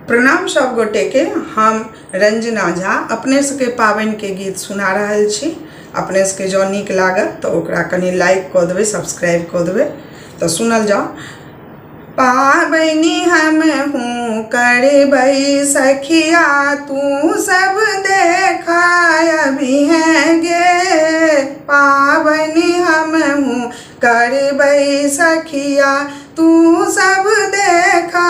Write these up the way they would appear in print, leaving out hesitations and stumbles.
प्रणाम सब गोटे के। हम रंजना झा अपने सबके पावन के गीत सुना रहल छी। अपने सबके जो नीक लागत तो ओकरा कनी लाइक कऽ देबै, सब्सक्राइब कऽ देबै। तो सुनल जाओ। पाबनी हम हूँ करबै सखिया, तू सब देखा अभी हैं गे। पाबनी हम हूँ करबै सखिया, तू सब देखा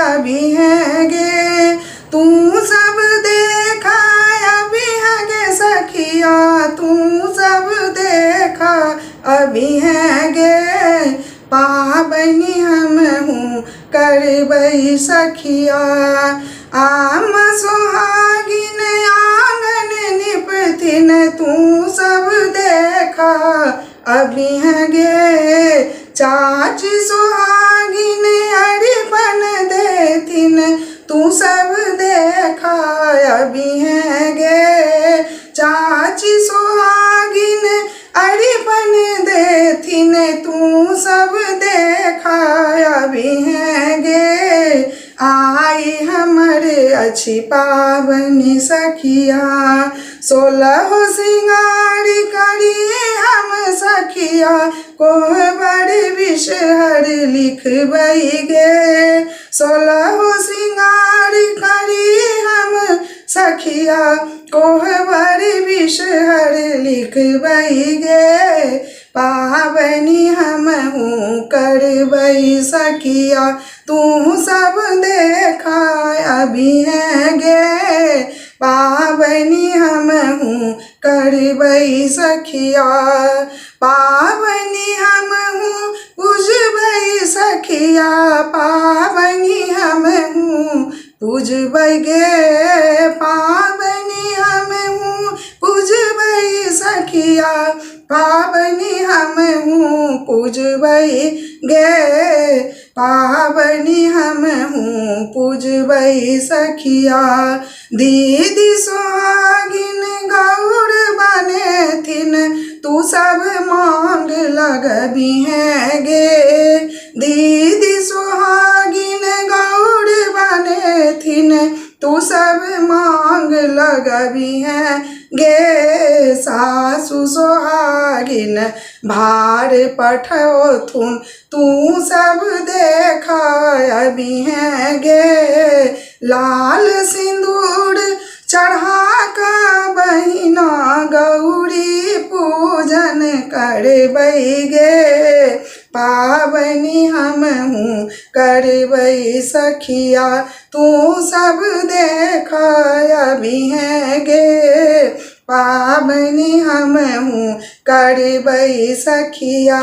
अभी हैं गे। तू सब देखा अभी हैं गे सखिया, तू सब देखा अभी हैं गे। पाबनी हम हूँ करबै सखिया, आम सुहागिन आंगन निपथिन, तू सब देखा अभी हैं गे। चाची सुहागिन अरिपन देथिन, तू सब देखा अभी हैं गे। चाची सुहागिन अरिपन देथिन, तू सब देखा अभी हैं गे। आई हमर अच्छी पाबनी सखिया, 16 सिंगार करी हम सखिया, कोहबर विषहर लिखबै गे। 16 सिंगार करी हम सखिया, कोहबर विषहर लिखबै गे। पाबनी हम हूँ करबै सखिया, तू सब देखा अभी हैं गे। पाबनी हम हूँ करबै सखिया, पाबनी हम हूँ पूजबै सखिया, पाबनी हम हूँ पूजबै गे। पाबनी हम हूँ पूजबै सखिया, पाबनी हम हूँ पूजबै गे। पाबनी हम हूँ पूजबै सखिया, दीदी सुहागिन गौर बनेथिन, तू सब मांग लगबी हैं गे। दीदी सुहागिन गौर बनेथिन, तू सब मांग लगबी हैं गे। सासु सुहागिन भार पठौथुन, तू सब देखा अभी हैं गे। लाल सिंदूर चढ़ा का बहिना गौरी पूजन करबै गे। पाबनी हम हूँ करबै सखिया, तू सब देखा अभी हैं गे। पाबनी हम हूँ करबै सखिया,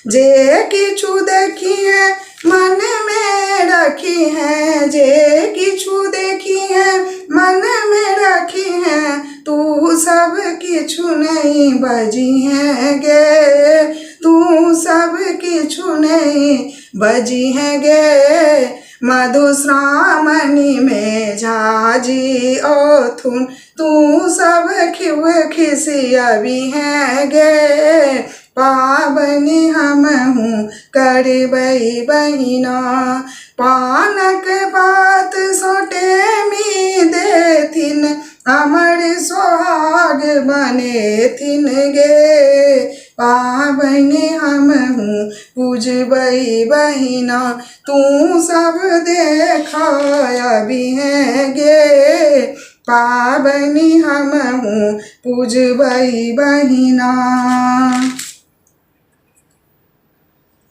जे किछु देखी है मन में रखी है, जे किछु देखी है मन में रखी है, तू सब किछु नहीं बजी हैं गे। तू सब किछु नहीं बजी हैं गे। मधुश्रावणी में झाजी ओथुन, तू सब खिव खिसियबी हैं गे। पाबनी हम हूँ करबै बहिना, पानक पात सोटेमी देथिन, हमर सोहाग बनेथिन गे। पाबनी हम हूँ पूजबै बहिना, तू सब देखा अभी हैं गे। पाबनी हम हूँ पूजबै बहिना।